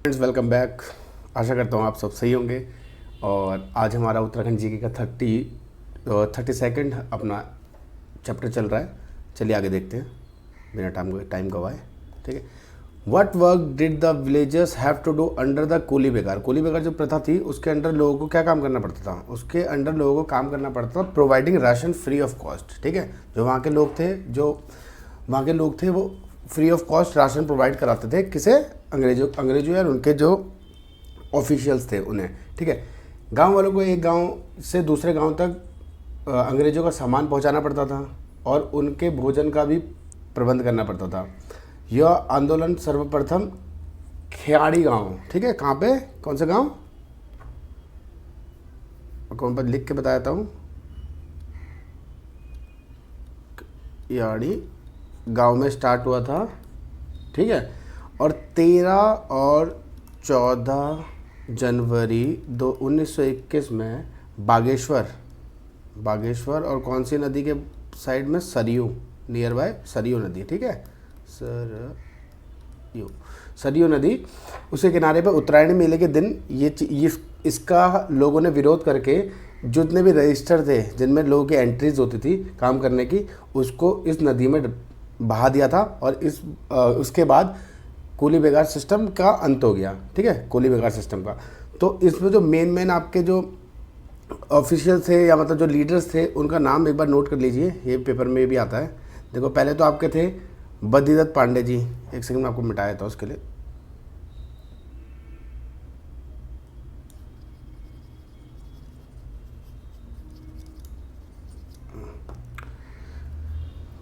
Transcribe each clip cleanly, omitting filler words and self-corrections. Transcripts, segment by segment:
Friends, welcome back. आशा करता हूँ आप सब सही होंगे। और आज हमारा उत्तराखंड जीके का 32nd अपना चैप्टर चल रहा है। चलिए आगे देखते हैं बिना टाइम गवाए। ठीक है। What work did the villagers have to do under the coolie begar. Coolie begar जो प्रथा थी उसके अंडर लोगों को क्या काम करना पड़ता था? उसके अंडर लोगों को काम करना पड़ता था providing ration free of cost. ठीक है। जो वहाँ के लोग थे वो free of cost ration provide कराते थे। किसे? अंग्रेजों या उनके जो ऑफिशियल्स थे उन्हें। ठीक है। गांव वालों को एक गांव से दूसरे गांव तक अंग्रेजों का सामान पहुंचाना पड़ता था और उनके भोजन का भी प्रबंध करना पड़ता था। यह आंदोलन सर्वप्रथम खियाड़ी गांव, ठीक है, कहाँ पे, कौन सा गांव, कौन पर लिख के बताता हूँ, खियाड़ी गांव में स्टार्ट हुआ था। ठीक है। और 13 और 14 जनवरी 1921 में बागेश्वर और कौन सी नदी के साइड में, सरयू, नियर बाय सरयू नदी। ठीक है। सरयू नदी, उसके किनारे पर उत्तरायणी मेले के दिन ये इसका लोगों ने विरोध करके जितने भी रजिस्टर थे जिनमें लोगों की एंट्रीज होती थी काम करने की, उसको इस नदी में बहा दिया था। और उसके बाद कोली बेगार सिस्टम का अंत हो गया। ठीक है। कोली बेगार सिस्टम का। तो इसमें जो मेन आपके जो ऑफिशियल थे या मतलब जो लीडर्स थे उनका नाम एक बार नोट कर लीजिए, ये पेपर में भी आता है। देखो, पहले तो आपके थे बद्रीदत्त पांडे जी। एक सेकंड में आपको मिटाया था उसके लिए।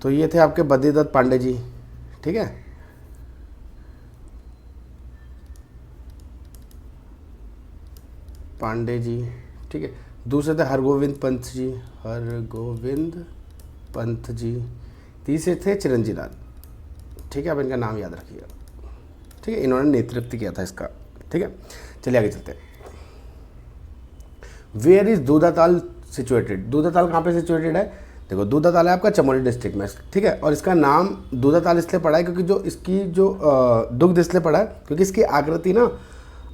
तो ये थे आपके बद्रीदत्त पांडे जी। ठीक है। पांडे जी। ठीक है। दूसरे थे हरगोविंद पंत जी। तीसरे थे चिरंजी लाल। ठीक है। अब इनका नाम याद रखिएगा। ठीक है। इन्होंने नेतृत्व किया था इसका। ठीक है। चलिए आगे चलते हैं। Where is Dudhatal situated. Dudhatal कहाँ पे सिचुएटेड है? देखो, दूधाताल है आपका चमोली डिस्ट्रिक्ट में। ठीक है। और इसका नाम दूधाताल इसलिए पड़ा है क्योंकि जो इसकी जो दुग्ध इसलिए पड़ा है क्योंकि इसकी आकृति ना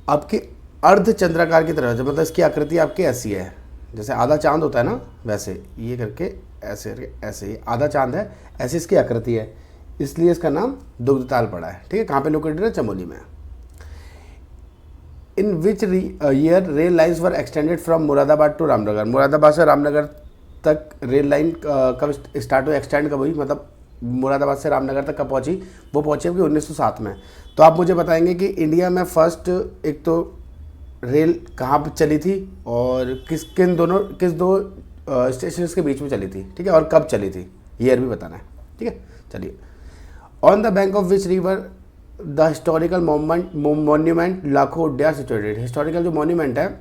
आपकी अर्ध चंद्राकार की तरह है। मतलब इसकी आकृति आपकी ऐसी है, जैसे आधा चांद होता है ना, वैसे ये करके ऐसे करके ऐसे ही आधा चांद है, ऐसी इसकी आकृति है, इसलिए इसका नाम दुग्धताल पड़ा है। ठीक है। कहाँ पे लोकेटेड है? चमोली में। In which year rail lines were extended from Moradabad to Ramnagar. Moradabad से रामनगर तक रेल लाइन कब स्टार्ट हुई, एक्सटेंड कब हुई, मतलब मुरादाबाद से रामनगर तक कब पहुंची? वो पहुंची होगी 1907 में। तो आप मुझे बताएंगे कि इंडिया में फर्स्ट एक तो रेल कहाँ पर चली थी और किस दो स्टेशन के बीच में चली थी। ठीक है। और कब चली थी, ईयर भी बताना है। ठीक है। चलिए। On the bank of which river the historical monument Lakhudiyar situated. Historical जो मोन्यूमेंट है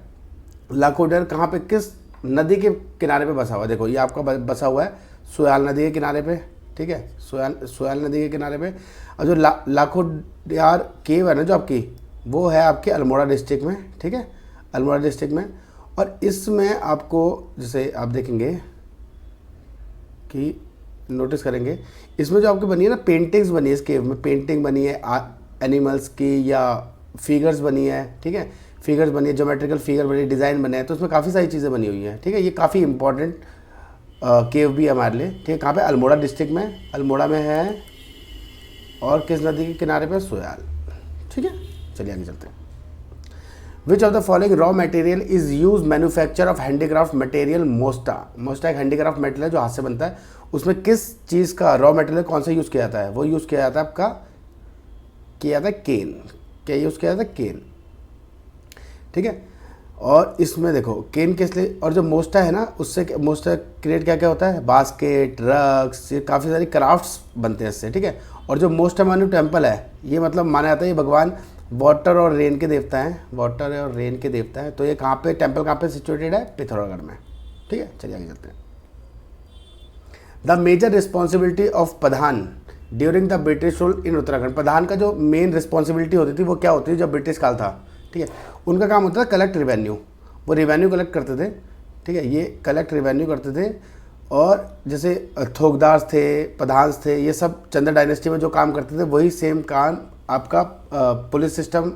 लाखोड्या कहाँ पे, किस नदी के किनारे पे बसा हुआ है? देखो, ये आपका बसा हुआ है सोयाल नदी के किनारे पे। ठीक है। सोयाल नदी के किनारे पे। और जो लाखोड्यार केव है ना जो आपकी, वो है आपके अल्मोड़ा डिस्ट्रिक्ट में। ठीक है। अल्मोड़ा डिस्ट्रिक्ट में। और इसमें आपको जैसे आप देखेंगे कि नोटिस करेंगे, इसमें जो आपकी बनी है ना पेंटिंग्स बनी है, इस केव में पेंटिंग बनी है एनिमल्स की या फिगर्स बनी है। ठीक है। फिगर्स बनी है, ज्योमेट्रिकल फिगर बनी है, डिज़ाइन बने हैं, तो उसमें काफ़ी सारी चीज़ें बनी हुई हैं। ठीक है। ये काफ़ी इंपॉर्टेंट केव भी है हमारे लिए। ठीक है। कहाँ पे? अल्मोड़ा डिस्ट्रिक्ट में। अल्मोड़ा में है और किस नदी के किनारे पे? सोयाल। ठीक है। चलिए आगे चलते हैं। Which of the following raw material is use manufacture of handicraft material Mosta. Mosta एक हैंडीक्राफ्ट मटेरियल है जो हाथ से बनता है। उसमें किस चीज़ का रॉ मटेरियल कौन सा यूज़ किया जाता है? वो यूज़ किया जाता है आपका, किया जाता है केन। क्या यूज़ किया जाता है? केन। ठीक है। और इसमें देखो केन किस लिए, और जो मोस्टा है ना उससे मोस्टा क्रिएट क्या क्या होता है? बास्केट, रग्स, ये काफ़ी सारी क्राफ्ट्स बनते हैं इससे। ठीक है। और जो मोस्ट मान्यू टेम्पल है, ये मतलब माना जाता है ये भगवान वाटर और रेन के देवता हैं। वाटर और रेन के देवता है। तो ये कहाँ पे टेम्पल कहाँ पे सिचुएटेड है? पिथौरागढ़ में। ठीक है। चलिए आगे चलते हैं। The major responsibility of pradhan during the British rule in Uttarakhand. प्रधान का जो मेन रिस्पॉन्सिबिलिटी होती थी वो क्या होती थी जब ब्रिटिश काल था? ठीक है। उनका काम होता था कलेक्ट रिवेन्यू। वो रिवेन्यू कलेक्ट करते थे। ठीक है। ये कलेक्ट रिवेन्यू करते थे। और जैसे थोकदार थे, प्रधान थे, ये सब चंद्र डायनेस्टी में जो काम करते थे वही सेम काम आपका पुलिस सिस्टम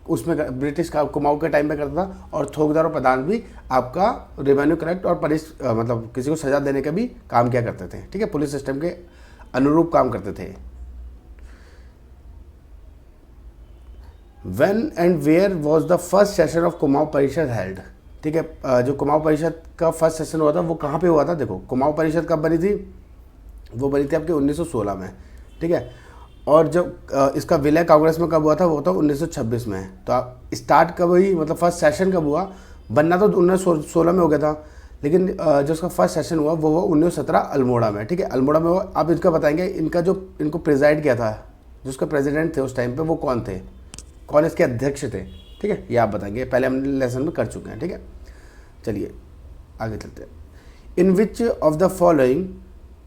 उसमें ब्रिटिश का कुमाऊं के टाइम पे करता था, और थोकदार और प्रधान भी आपका रेवेन्यू कलेक्ट और मतलब किसी को सजा देने का भी काम किया करते थे, ठीक है, पुलिस सिस्टम के अनुरूप काम करते थे। When and where was the first session of Kumaon Parishad held, ठीक है, जो कुमाऊं परिषद का फर्स्ट सेशन हुआ था वो कहाँ पे हुआ था? देखो, कुमाऊं परिषद कब बनी थी? वो बनी थी आपके 1916 में, ठीक है, और जब इसका विलय कांग्रेस में कब हुआ था? वो था 1926 में। तो आप स्टार्ट कब हुई, मतलब फर्स्ट सेशन कब हुआ? बनना तो 1916 में हो गया था, लेकिन जो उसका फर्स्ट सेशन हुआ वो 1917 अल्मोड़ा में, ठीक है, अल्मोड़ा में हुआ। आप इनका बताएंगे, इनको प्रिजाइड किया था, जो उसका प्रेसिडेंट थे उस टाइम पे, वो कौन थे, कौन इसके अध्यक्ष थे, ठीक है, ये आप बताएंगे, पहले हम लेसन में कर चुके हैं, ठीक है। चलिए आगे चलते हैं। In which of the following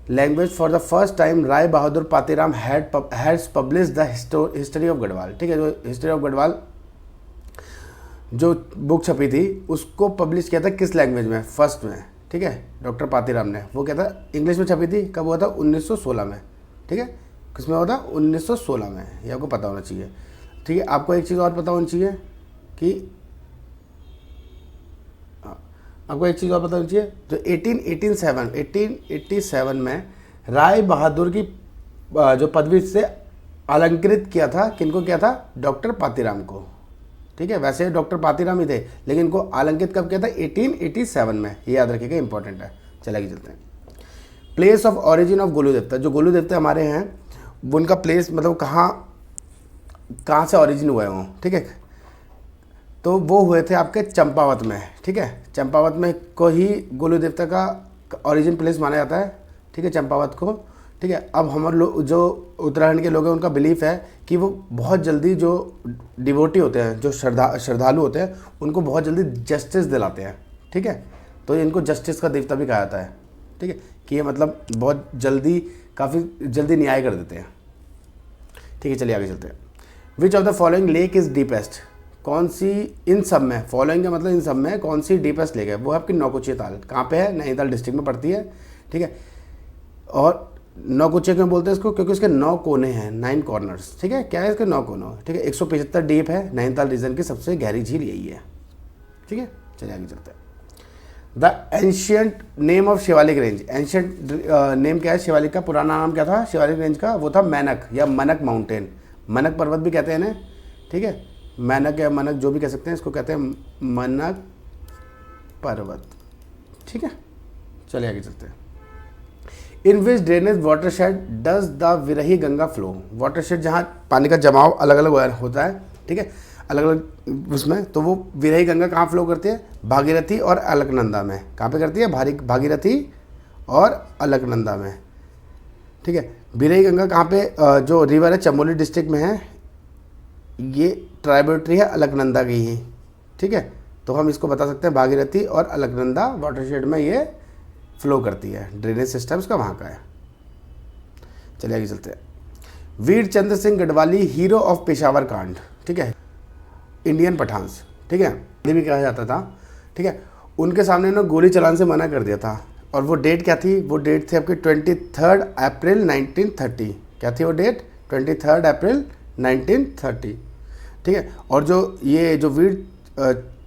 language for the first time Rai Bahadur Patiram has publish the history of Garhwal, ठीक है, जो हिस्ट्री ऑफ गढ़वाल जो बुक छपी थी उसको पब्लिश किया था किस लैंग्वेज में? फर्स्ट में, ठीक है, डॉक्टर पातीराम ने। वो क्या था? इंग्लिश में छपी थी। कब हुआ था? 1916 में, ठीक है, किसमें हुआ था? 1916 में, ये आपको पता होना चाहिए, ठीक है। आपको एक चीज़ और पता होनी चाहिए कि आपको एक चीज़ और पता होनी चाहिए, जो 1887 में राय बहादुर की जो पदवी से अलंकृत किया था, किनको किया था? डॉक्टर पातीराम को, ठीक है। वैसे डॉक्टर पातीराम ही थे, लेकिन इनको अलंकृत कब किया था? 1887 में, ये याद रखिएगा, इंपॉर्टेंट है। चलिए चलते हैं। Place of origin of Golu देवता, जो गोलू देवता हमारे हैं उनका प्लेस मतलब कहाँ से ऑरिजिन हुए हों, ठीक है, तो वो हुए थे आपके चंपावत में, ठीक है, चंपावत में को ही गोलू देवता का ऑरिजिन प्लेस माना जाता है, ठीक है, चंपावत को, ठीक है। अब हमारे लोग जो उत्तराखंड के लोग हैं उनका बिलीफ है कि वो बहुत जल्दी जो डिवोटी होते हैं, जो श्रद्धालु होते हैं, उनको बहुत जल्दी जस्टिस दिलाते हैं, ठीक है, तो इनको जस्टिस का देवता भी कहा जाता है, ठीक है, कि ये मतलब बहुत जल्दी, काफ़ी जल्दी न्याय कर देते हैं, ठीक है। चलिए आगे चलते हैं। Which of the following lake is deepest, कौन सी इन सब में, फॉलोइंग का मतलब इन सब में कौन सी डीपेस्ट लेक है? वो है आपकी नौकुचिया ताल। कहाँ पे है? नैनीताल डिस्ट्रिक्ट में पड़ती है, ठीक है। और नौकुचिया क्यों बोलते हैं इसको? क्योंकि इसके 9 कोने हैं, 9 कॉर्नर्स, ठीक है। क्या है इसके? 9 कोने, ठीक है। 175 डीप है। नैनीताल रीजन की सबसे गहरी झील यही है, ठीक है। चलिए आगे चलते हैं। The ancient name of Shivalik range, ancient name क्या है शिवालिक का? पुराना नाम क्या था शिवालिक रेंज का? वो था मैनक या मनक माउंटेन, मनक पर्वत भी कहते हैं इन्हें, ठीक है, मैनक या मनक जो भी कह सकते हैं, इसको कहते हैं मनक पर्वत, ठीक है। चलिए आगे चलते हैं। In which drainage watershed does the Virahi Ganga flow, watershed जहाँ पानी का जमाव अलग अलग होता है, ठीक है, अलग अलग उसमें, तो वो विरही गंगा कहाँ फ्लो करती है? भागीरथी और अलकनंदा में। कहाँ पे करती है? भागीरथी और अलकनंदा में, ठीक है। विरही गंगा कहाँ पे जो रिवर है चमोली डिस्ट्रिक्ट में है, ये ट्राइब्यूटरी है अलकनंदा की ही, ठीक है। तो हम इसको बता सकते हैं भागीरथी और अलकनंदा वाटरशेड में ये फ्लो करती है, ड्रेनेज सिस्टम इसका वहाँ का है। चलिए आगे चलते हैं। वीर चंद्र सिंह गढ़वाली हीरो ऑफ पेशावर कांड, ठीक है, इंडियन पठान्स, ठीक है, ये भी कहा जाता था, ठीक है। उनके सामने उन्होंने गोली चलाने से मना कर दिया था, और वो डेट क्या थी? वो डेट थी आपकी 23 अप्रैल 1930। क्या थी वो डेट? 23 अप्रैल 1930, ठीक है। और जो वीर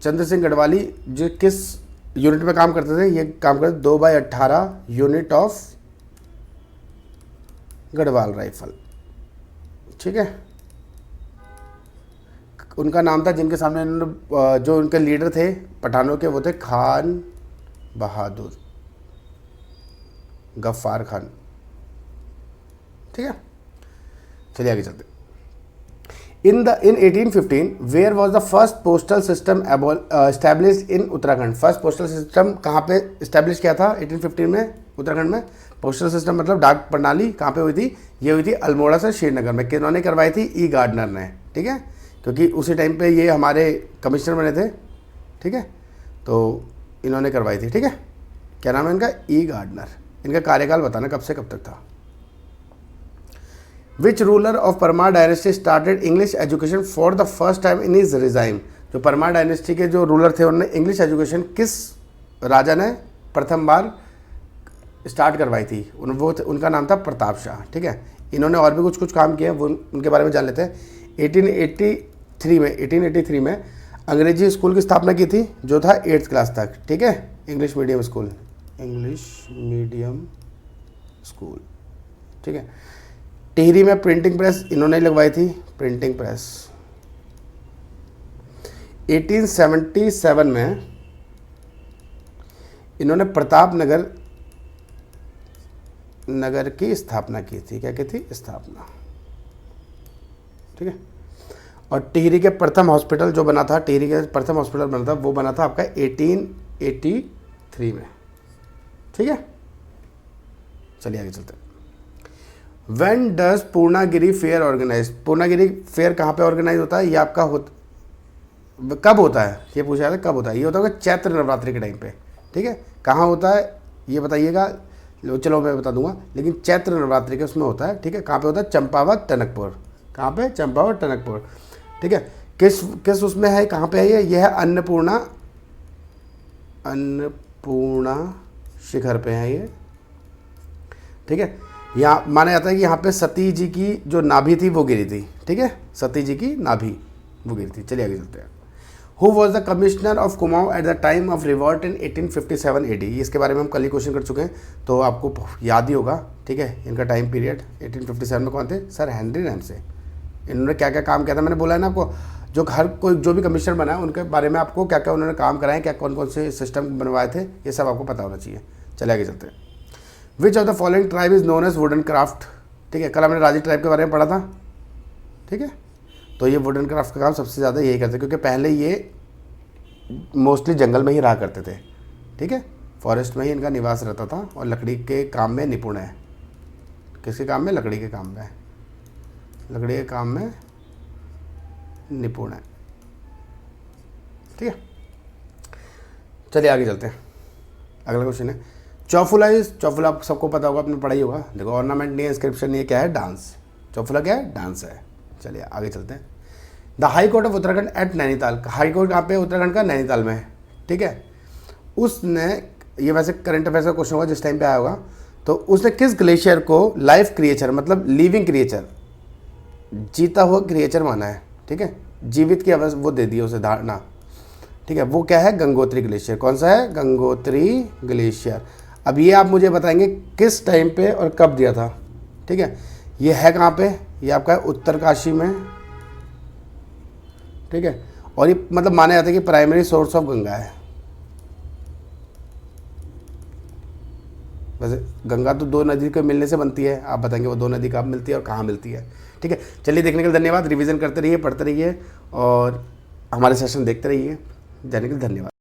चंद्र सिंह गढ़वाली जो किस यूनिट में काम करते थे? ये काम करते 2/18 यूनिट ऑफ गढ़वाल राइफल, ठीक है। उनका नाम था, जिनके सामने इन्होंने जो उनके लीडर थे पठानों के, वो थे खान बहादुर, गफ्फार खान, ठीक है। चलिए आगे चलते। In 1815, where was the first postal system established in Uttarakhand? First postal system कहाँ पे इस्टेब्लिश किया था 1815 में उत्तराखंड में? पोस्टल सिस्टम मतलब डाक प्रणाली कहाँ पे हुई थी? ये हुई थी अल्मोड़ा से श्रीनगर में। किन्होंने करवाई थी? ई गार्डनर ने, ठीक है, क्योंकि उसी टाइम पे ये हमारे कमिश्नर बने थे, ठीक है, तो इन्होंने करवाई थी, ठीक है। क्या नाम है इनका? ई गार्डनर। इनका कार्यकाल बताना कब से कब तक था। Which ruler of Parmar dynasty started English education for the first time in his regime? जो परमार डायनेस्टी के जो रूलर थे उन्होंने इंग्लिश एजुकेशन किस राजा ने प्रथम बार स्टार्ट करवाई थी? उनका नाम था प्रताप शाह, ठीक है। इन्होंने और भी कुछ काम किए, वो उनके बारे में जान लेते हैं। 1883 में 1883 में अंग्रेजी स्कूल की स्थापना की थी, जो था 8th क्लास तक, ठीक है, English medium school, English medium school, ठीक है। टिहरी में प्रिंटिंग प्रेस इन्होंने लगवाई थी, प्रिंटिंग प्रेस। 1877 में इन्होंने प्रताप नगर की स्थापना की थी, क्या की थी, स्थापना, ठीक है। और टिहरी के प्रथम हॉस्पिटल जो बना था, टिहरी के प्रथम हॉस्पिटल बना था, वो बना था आपका 1883 में, ठीक है। चलिए आगे चलते हैं। When does Purnagiri fair organise, Purnagiri fair कहाँ पे ऑर्गेनाइज होता है, ये आपका कब होता है, ये पूछा था कब होता है, ये होता होगा चैत्र नवरात्रि के टाइम पे, ठीक है। कहाँ होता है ये बताइएगा, चलो मैं बता दूंगा, लेकिन चैत्र नवरात्रि के उसमें होता है, ठीक है। कहाँ पे होता है, चंपावत टनकपुर, कहाँ पे, चंपावत टनकपुर, ठीक है। किस उसमें है, कहाँ पे है ये है अन्नपूर्णा शिखर पे है ये, ठीक है। यहाँ माना जाता है कि यहाँ पे सती जी की जो नाभि थी वो गिरी थी, ठीक है, सती जी की नाभि वो गिरी थी। चलिए आगे चलते हैं। Who was the commissioner of Kumaon at the time of revolt in 1857 AD, इसके बारे में हम कल ही क्वेश्चन कर चुके हैं, तो आपको याद ही होगा, ठीक है। इनका टाइम पीरियड 1857 में कौन थे, सर हेनरी रैमसे। इन्होंने क्या क्या काम किया था, मैंने बोला है ना आपको, जो हर कोई जो भी कमिश्नर बना है उनके बारे में आपको क्या क्या उन्होंने काम कराए, क्या कौन कौन से सिस्टम बनवाए थे, ये सब आपको पता होना चाहिए। चले आगे चलते हैं। Which of the following tribe is known as wooden craft, ठीक है, कल हमने राजी ट्राइब के बारे में पढ़ा था, ठीक है। तो ये वुडन क्राफ्ट का काम सबसे ज़्यादा यही करते, क्योंकि पहले ये मोस्टली जंगल में ही रहा करते थे, ठीक है, फॉरेस्ट में ही इनका निवास रहता था, और लकड़ी के काम में निपुण है। किसके काम में, लकड़ी के काम में, लकड़ी के काम में निपुण है, ठीक है। चलिए आगे चलते हैं। अगला क्वेश्चन है चौफुला आप सबको पता होगा, आपने पढ़ा ही होगा, देखो ऑर्नामेंट नहीं है, इंस्क्रिप्शन नहीं है, क्या है, डांस। चौफुला क्या है, डांस है। चलिए आगे चलते हैं। The high court of Uttarakhand at Nainital, high court कहाँ पे, उत्तराखंड का नैनीताल में है, ठीक है। उसने, ये वैसे करंट अफेयर्स का क्वेश्चन होगा जिस टाइम पे आया होगा, तो उसने किस ग्लेशियर को लाइफ क्रिएचर, मतलब लिविंग क्रिएचर, जीता हुआ क्रिएचर माना है, ठीक है, जीवित की अवस्था वो दे दी उसे धारणा, ठीक है। वो क्या है, गंगोत्री ग्लेशियर। कौन सा है, गंगोत्री ग्लेशियर। अब ये आप मुझे बताएंगे किस टाइम पे और कब दिया था, ठीक है। ये है कहाँ पे, ये आपका है उत्तरकाशी में, ठीक है। और ये मतलब माना जाता है कि प्राइमरी सोर्स ऑफ गंगा है। वैसे गंगा तो दो नदी के मिलने से बनती है, आप बताएंगे वो दो नदी कहाँ मिलती है और कहाँ मिलती है, ठीक है। चलिए देखने के लिए धन्यवाद, रिवीजन करते रहिए, पढ़ते रहिए और हमारे सेशन देखते रहिए। जाने के लिए धन्यवाद।